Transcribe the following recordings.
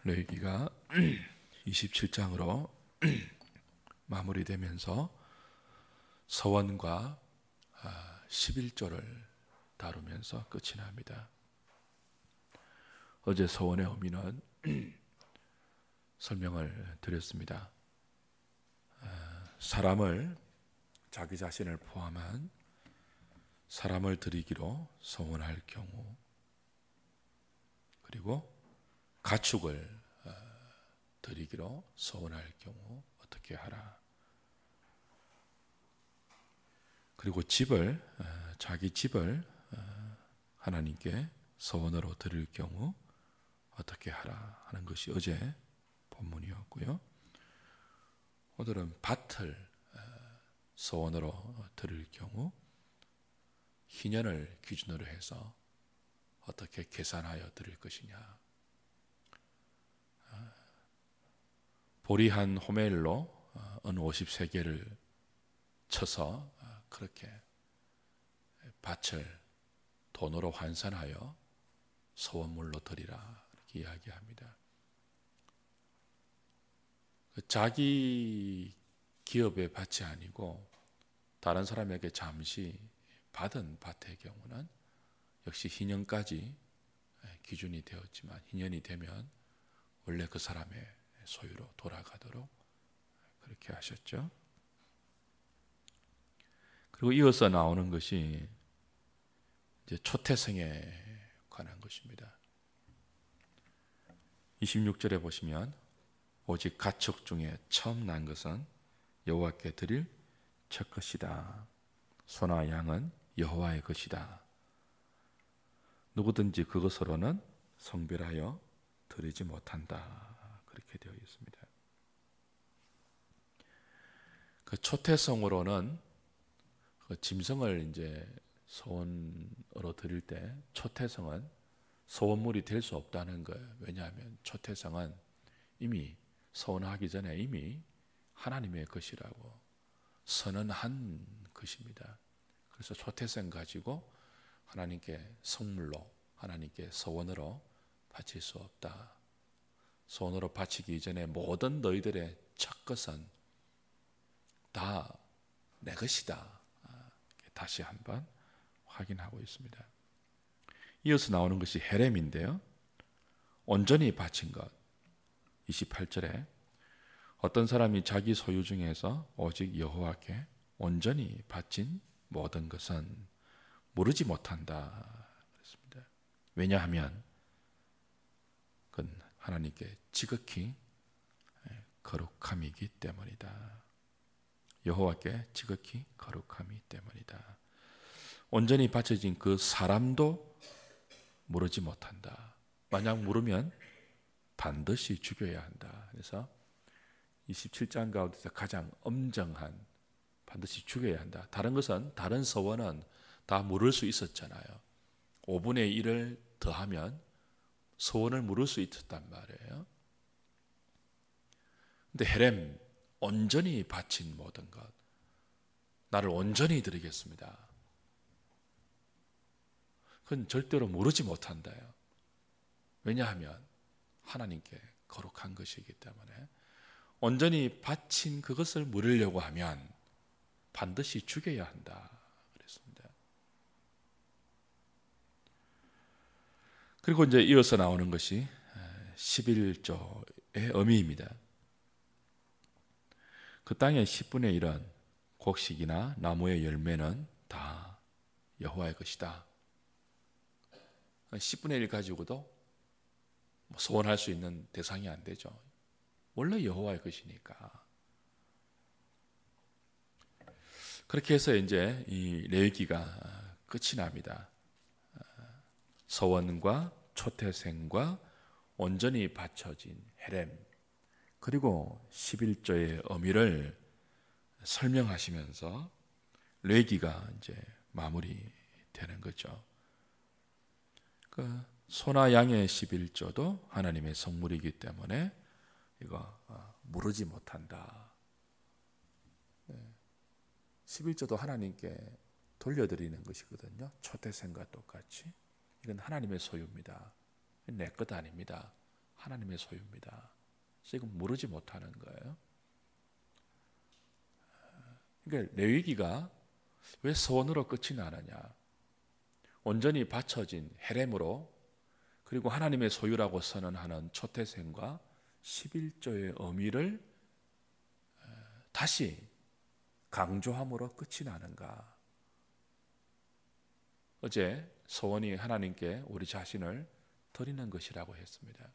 레위기가 27장으로 마무리되면서 서원과 11조를 다루면서 끝이 납니다. 어제 서원의 의미는 설명을 드렸습니다. 사람을, 자기 자신을 포함한 사람을 드리기로 서원할 경우, 그리고 가축을 드리기로 서원할 경우 어떻게 하라. 그리고 집을, 자기 집을 하나님께 서원으로 드릴 경우 어떻게 하라 하는 것이 어제 본문이었고요. 오늘은 밭을 서원으로 드릴 경우 희년을 기준으로 해서 어떻게 계산하여 드릴 것이냐. 보리 한 호멜로 은 50세겔을 쳐서 그렇게 밭을 돈으로 환산하여 서원물로 드리라 이렇게 이야기합니다. 자기 기업의 밭이 아니고 다른 사람에게 잠시 받은 밭의 경우는 역시 희년까지 기준이 되었지만 희년이 되면 원래 그 사람의 소유로 돌아가도록 그렇게 하셨죠. 그리고 이어서 나오는 것이 이제 초태생에 관한 것입니다. 26절에 보시면 오직 가축 중에 처음 난 것은 여호와께 드릴 첫 것이다. 소나 양은 여호와의 것이다. 누구든지 그것으로는 성별하여 드리지 못한다. 그렇게 되어 있습니다. 그 초태성으로는 그 짐승을 이제 소원으로 드릴 때 초태성은 소원물이 될 수 없다는 거예요. 왜냐하면 초태성은 이미 소원하기 전에 이미 하나님의 것이라고 선언한 것입니다. 그래서 초태성 가지고 하나님께 성물로, 하나님께 소원으로 바칠 수 없다. 소원으로 바치기 이전에 모든 너희들의 첫 것은 다 내 것이다. 다시 한번 확인하고 있습니다. 이어서 나오는 것이 헤렘인데요. 온전히 바친 것. 28절에 어떤 사람이 자기 소유 중에서 오직 여호와께 온전히 바친 모든 것은 무르지 못한다. 그렇습니다. 왜냐하면 그건 하나님께 지극히 거룩함이기 때문이다. 여호와께 지극히 거룩함이 때문이다. 온전히 바쳐진 그 사람도 무르지 못한다. 만약 무르면 반드시 죽여야 한다. 그래서 27장 가운데서 가장 엄정한 반드시 죽여야 한다. 다른 것은, 다른 서원은 다 물을 수 있었잖아요. 5분의 1을 더하면 소원을 물을 수 있었단 말이에요. 근데 헤렘, 온전히 바친 모든 것, 나를 온전히 드리겠습니다. 그건 절대로 무르지 못한다요. 왜냐하면 하나님께 거룩한 것이기 때문에 온전히 바친 그것을 물으려고 하면 반드시 죽여야 한다. 그랬습니다. 그리고 이제 이어서 나오는 것이 11조의 의미입니다. 그 땅의 10분의 1은 곡식이나 나무의 열매는 다 여호와의 것이다. 10분의 1 가지고도 소원할 수 있는 대상이 안 되죠. 원래 여호와의 것이니까. 그렇게 해서 이제 이 레위기가 끝이 납니다. 서원과 초태생과 온전히 바쳐진 헤렘, 그리고 11조의 의미를 설명하시면서 레위기가 이제 마무리되는 거죠. 그 소나 양의 11조도 하나님의 성물이기 때문에 이거 무르지 못한다. 11조도 하나님께 돌려드리는 것이거든요. 초태생과 똑같이. 이건 하나님의 소유입니다. 내 것 아닙니다. 하나님의 소유입니다. 지금 모르지 못하는 거예요. 그러니까 레위기가 왜 서원으로 끝이 나느냐? 온전히 바쳐진 헤렘으로, 그리고 하나님의 소유라고 선언하는 초태생과 11조의 의미를 다시 강조함으로 끝이 나는가? 어제 서원이 하나님께 우리 자신을 드리는 것이라고 했습니다.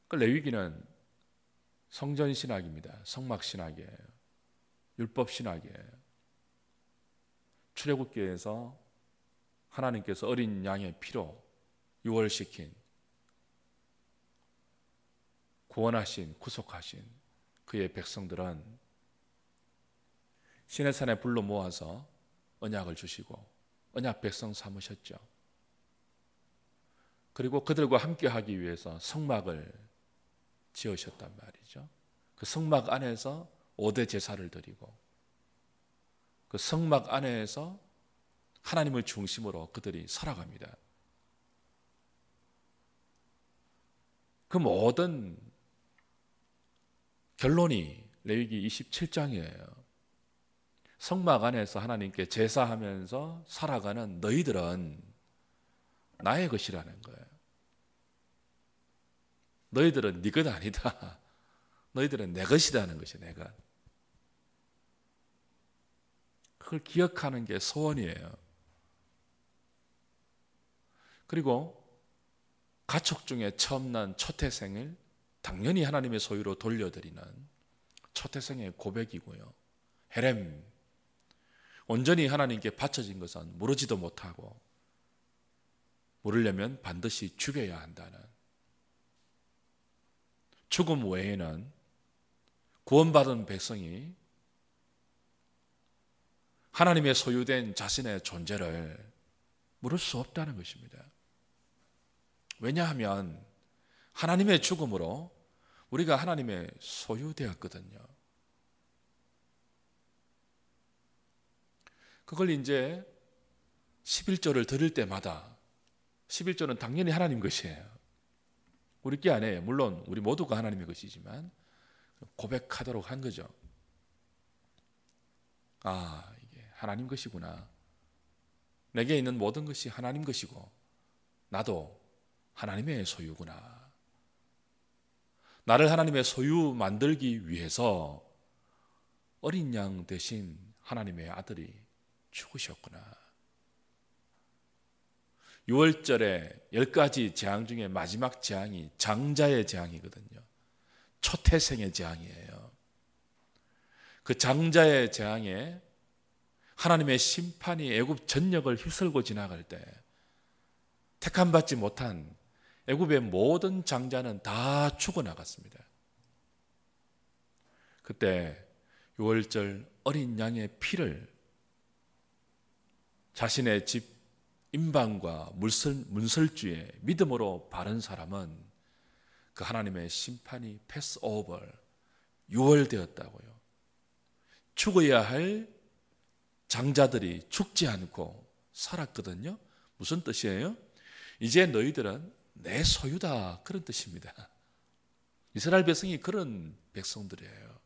그 레위기는 성전신학입니다. 성막신학이에요. 율법신학이에요. 출애굽기에서 하나님께서 어린 양의 피로 유월시킨, 구원하신, 구속하신 그의 백성들은 시내산에 불러 모아서 언약을 주시고 언약 백성 삼으셨죠. 그리고 그들과 함께 하기 위해서 성막을 지으셨단 말이죠. 그 성막 안에서 5대 제사를 드리고 그 성막 안에서 하나님을 중심으로 그들이 살아갑니다. 그 모든 결론이 레위기 27장이에요. 성막 안에서 하나님께 제사하면서 살아가는 너희들은 나의 것이라는 거예요. 너희들은 네 것 아니다. 너희들은 내 것이라는 것이 내가. 그걸 기억하는 게 소원이에요. 그리고 가축 중에 처음 난 초태생을 당연히 하나님의 소유로 돌려드리는 초태생의 고백이고요. 헤렘, 온전히 하나님께 바쳐진 것은 모르지도 못하고 모르려면 반드시 죽여야 한다는, 죽음 외에는 구원받은 백성이 하나님의 소유된 자신의 존재를 물을 수 없다는 것입니다. 왜냐하면 하나님의 죽음으로 우리가 하나님의 소유되었거든요. 그걸 이제 11조를 드릴 때마다, 11조는 당연히 하나님 것이에요. 우리 게 아니에요. 물론 우리 모두가 하나님의 것이지만 고백하도록 한 거죠. 아, 이게 하나님 것이구나. 내게 있는 모든 것이 하나님 것이고 나도 하나님의 소유구나. 나를 하나님의 소유 만들기 위해서 어린 양 대신 하나님의 아들이 죽으셨구나. 6월절에 10가지 재앙 중에 마지막 재앙이 장자의 재앙이거든요. 초태생의 재앙이에요. 그 장자의 재앙에 하나님의 심판이 애굽 전역을 휩쓸고 지나갈 때 택함받지 못한 애굽의 모든 장자는 다 죽어나갔습니다. 그때 6월절 어린 양의 피를 자신의 집 임방과 문설주에 믿음으로 바른 사람은 그 하나님의 심판이 패스오버, 유월되었다고요. 죽어야 할 장자들이 죽지 않고 살았거든요. 무슨 뜻이에요? 이제 너희들은 내 소유다, 그런 뜻입니다. 이스라엘 백성이 그런 백성들이에요.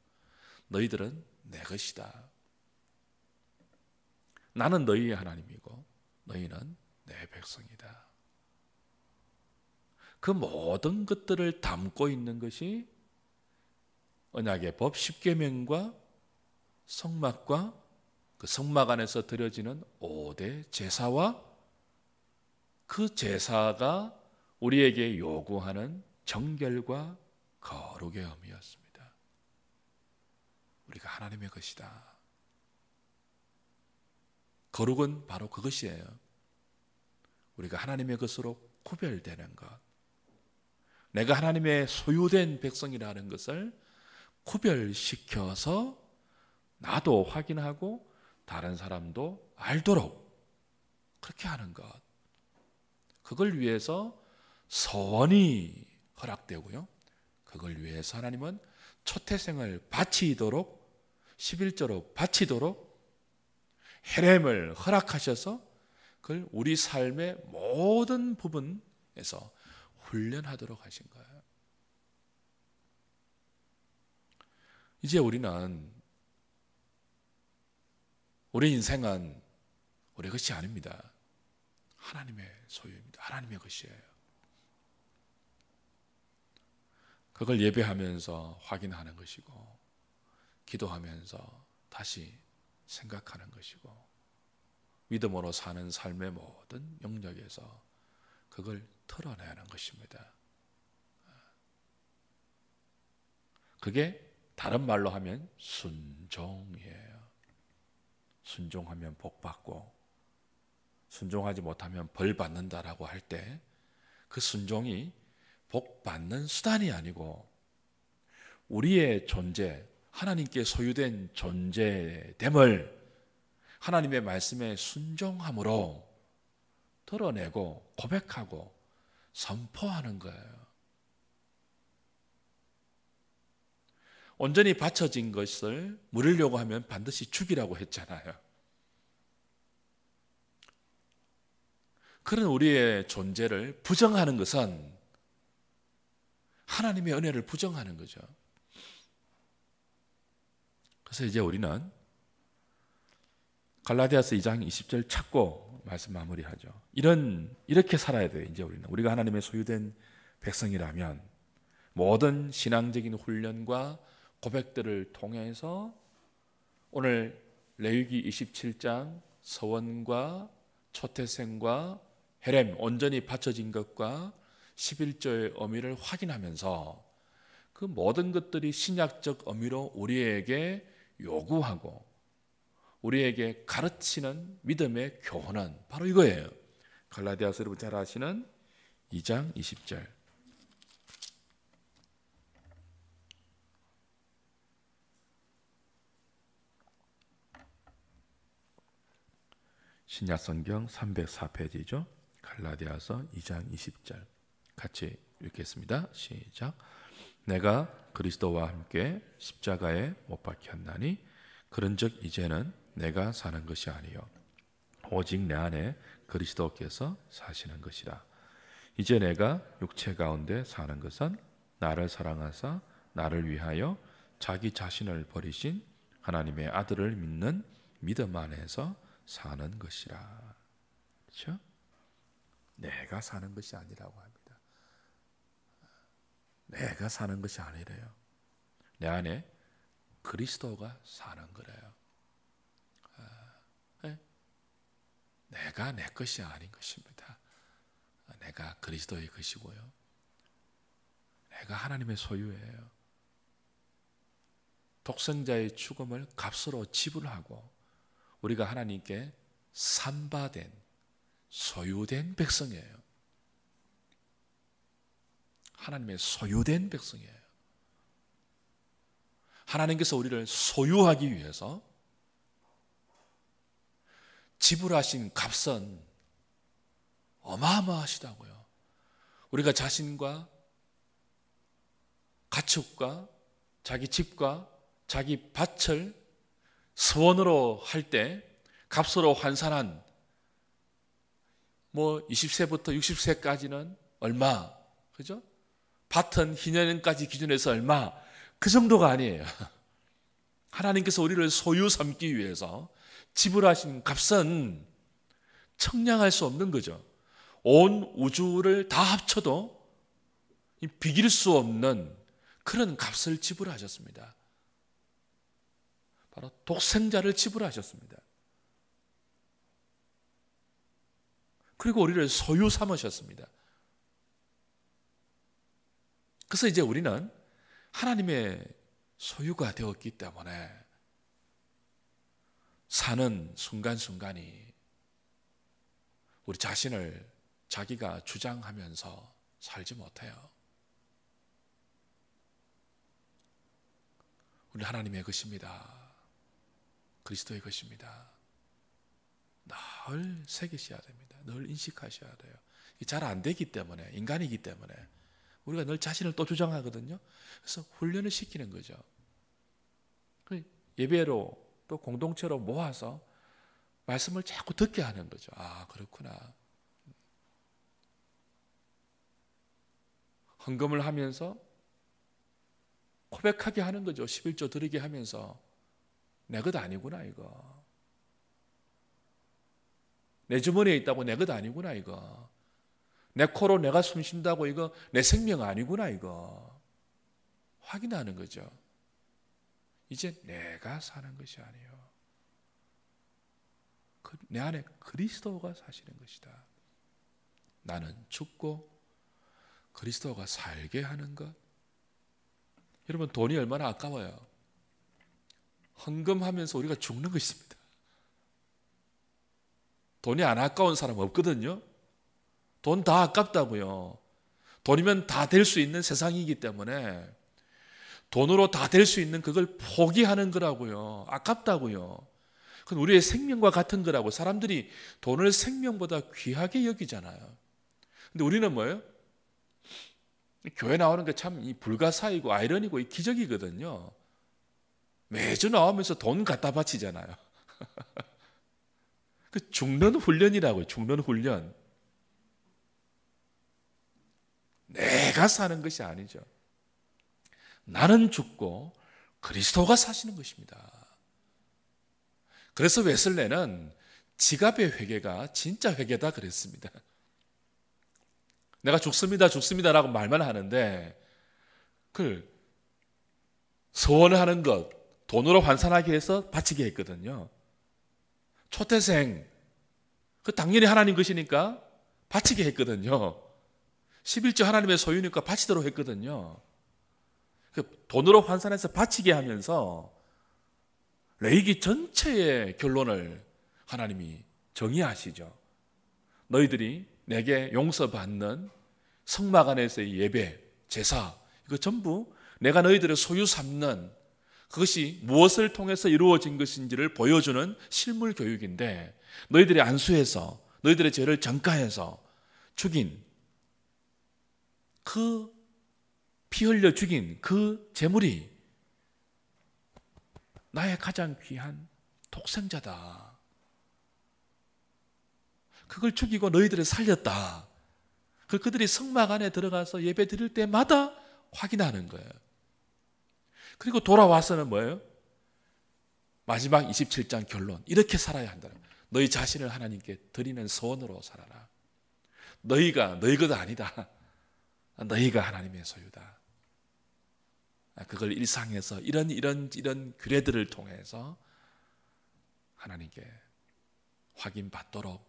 너희들은 내 것이다. 나는 너희의 하나님이고 너희는 내 백성이다. 그 모든 것들을 담고 있는 것이 언약의 법 10계명과 성막과 그 성막 안에서 드려지는 5대 제사와 그 제사가 우리에게 요구하는 정결과 거룩의 의미였습니다. 우리가 하나님의 것이다. 거룩은 바로 그것이에요. 우리가 하나님의 것으로 구별되는 것. 내가 하나님의 소유된 백성이라는 것을 구별시켜서 나도 확인하고 다른 사람도 알도록 그렇게 하는 것. 그걸 위해서 서원이 허락되고요. 그걸 위해서 하나님은 초태생을 바치도록 11조로 바치도록 헤렘을 허락하셔서 그걸 우리 삶의 모든 부분에서 훈련하도록 하신 거예요. 이제 우리는 우리 인생은 우리 것이 아닙니다. 하나님의 소유입니다. 하나님의 것이에요. 그걸 예배하면서 확인하는 것이고 기도하면서 다시 생각하는 것이고 믿음으로 사는 삶의 모든 영역에서 그걸 털어내는 것입니다. 그게 다른 말로 하면 순종이에요. 순종하면 복 받고 순종하지 못하면 벌 받는다라고 할 때 그 순종이 복 받는 수단이 아니고 우리의 존재, 하나님께 소유된 존재됨을 하나님의 말씀에 순종함으로 드러내고 고백하고 선포하는 거예요. 온전히 바쳐진 것을 물으려고 하면 반드시 죽이라고 했잖아요. 그런 우리의 존재를 부정하는 것은 하나님의 은혜를 부정하는 거죠. 그래서 이제 우리는 갈라디아서 2장 20절 찾고 말씀 마무리하죠. 이렇게 살아야 돼요. 이제 우리가 하나님의 소유된 백성이라면 모든 신앙적인 훈련과 고백들을 통해서 오늘 레위기 27장 서원과 초태생과 헤렘 온전히 바쳐진 것과 11조의 의미를 확인하면서 그 모든 것들이 신약적 의미로 우리에게 요구하고 우리에게 가르치는 믿음의 교훈은 바로 이거예요. 갈라디아서 여러분 잘 아시는 2장 20절. 신약성경 304페이지죠. 갈라디아서 2장 20절 같이 읽겠습니다. 시작. 내가 그리스도와 함께 십자가에 못 박혔나니 그런즉 이제는 내가 사는 것이 아니요 오직 내 안에 그리스도께서 사시는 것이라. 이제 내가 육체 가운데 사는 것은 나를 사랑하사 나를 위하여 자기 자신을 버리신 하나님의 아들을 믿는 믿음 안에서 사는 것이라. 그렇죠? 내가 사는 것이 아니라고 합니다. 내가 사는 것이 아니래요. 내 안에 그리스도가 사는 거래요. 내가 내 것이 아닌 것입니다. 내가 그리스도의 것이고요. 내가 하나님의 소유예요. 독생자의 죽음을 값으로 지불하고 우리가 하나님께 산바된 소유된 백성이에요. 하나님의 소유된 백성이에요. 하나님께서 우리를 소유하기 위해서 지불하신 값은 어마어마하시다고요. 우리가 자신과 가축과 자기 집과 자기 밭을 서원으로 할 때 값으로 환산한 20세부터 60세까지는 얼마, 그죠? 밭은 희년까지 기준해서 얼마, 그 정도가 아니에요. 하나님께서 우리를 소유 삼기 위해서 지불하신 값은 청량할 수 없는 거죠. 온 우주를 다 합쳐도 비길 수 없는 그런 값을 지불하셨습니다. 바로 독생자를 지불하셨습니다. 그리고 우리를 소유 삼으셨습니다. 그래서 이제 우리는 하나님의 소유가 되었기 때문에 사는 순간순간이 우리 자신을 자기가 주장하면서 살지 못해요. 우리 하나님의 것입니다. 그리스도의 것입니다. 늘 새기셔야 됩니다. 늘 인식하셔야 돼요. 잘 안 되기 때문에, 인간이기 때문에 우리가 늘 자신을 또 주장하거든요. 그래서 훈련을 시키는 거죠. 예배로 또 공동체로 모아서 말씀을 자꾸 듣게 하는 거죠. 아, 그렇구나. 헌금을 하면서 고백하게 하는 거죠. 11조 드리게 하면서 내 것 아니구나 이거. 내 주머니에 있다고 내 것 아니구나 이거. 내 코로 내가 숨 쉰다고 이거 내 생명 아니구나 이거. 확인하는 거죠. 이제 내가 사는 것이 아니에요. 내 안에 그리스도가 사시는 것이다. 나는 죽고 그리스도가 살게 하는 것. 여러분, 돈이 얼마나 아까워요. 헌금하면서 우리가 죽는 것입니다. 돈이 안 아까운 사람 없거든요. 돈 다 아깝다고요. 돈이면 다 될 수 있는 세상이기 때문에 돈으로 다 될 수 있는 그걸 포기하는 거라고요. 아깝다고요. 그건 우리의 생명과 같은 거라고. 사람들이 돈을 생명보다 귀하게 여기잖아요. 근데 우리는 뭐예요? 교회 나오는 게 참 불가사의고 아이러니고 기적이거든요. 매주 나오면서 돈 갖다 바치잖아요. 그 죽는 훈련이라고요. 죽는 훈련. 내가 사는 것이 아니죠. 나는 죽고 그리스도가 사시는 것입니다. 그래서 웨슬레는 지갑의 회개가 진짜 회개다 그랬습니다. 내가 죽습니다, 죽습니다라고 말만 하는데 그 서원을 하는 것, 돈으로 환산하게 해서 바치게 했거든요. 초태생, 그 당연히 하나님 것이니까 바치게 했거든요. 11조 하나님의 소유니까 바치도록 했거든요. 그 돈으로 환산해서 바치게 하면서 레위기 전체의 결론을 하나님이 정의하시죠. 너희들이 내게 용서받는 성막 안에서의 예배, 제사, 이거 전부 내가 너희들의 소유 삼는 그것이 무엇을 통해서 이루어진 것인지를 보여주는 실물 교육인데 너희들이 안수해서 너희들의 죄를 전가해서 죽인 그 피 흘려 죽인 그 제물이 나의 가장 귀한 독생자다. 그걸 죽이고 너희들을 살렸다. 그들이 성막 안에 들어가서 예배 드릴 때마다 확인하는 거예요. 그리고 돌아와서는 뭐예요? 마지막 27장 결론. 이렇게 살아야 한다. 너희 자신을 하나님께 드리는 소원으로 살아라. 너희가 너희 것 아니다. 너희가 하나님의 소유다. 그걸 일상에서 이런 규례들을 통해서 하나님께 확인받도록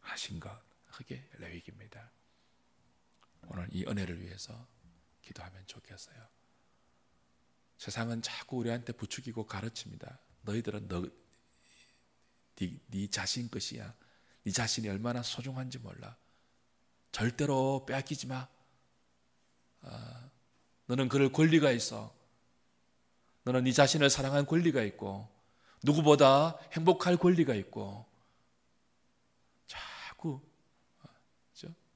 하신 것. 그게 레위기입니다. 오늘 이 은혜를 위해서 기도하면 좋겠어요. 세상은 자꾸 우리한테 부추기고 가르칩니다. 너희들은 네 자신 것이야. 네 자신이 얼마나 소중한지 몰라. 절대로 빼앗기지 마. 너는 그럴 권리가 있어. 너는 네 자신을 사랑할 권리가 있고 누구보다 행복할 권리가 있고 자꾸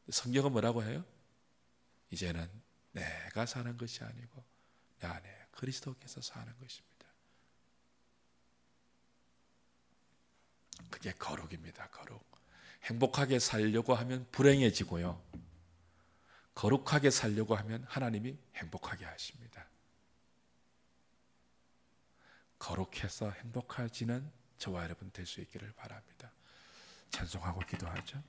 성경은 뭐라고 해요? 이제는 내가 사는 것이 아니고 내 안에 그리스도께서 사는 것입니다. 그게 거룩입니다. 거룩. 행복하게 살려고 하면 불행해지고요. 거룩하게 살려고 하면 하나님이 행복하게 하십니다. 거룩해서 행복해지는 저와 여러분 될 수 있기를 바랍니다. 찬송하고 기도하죠.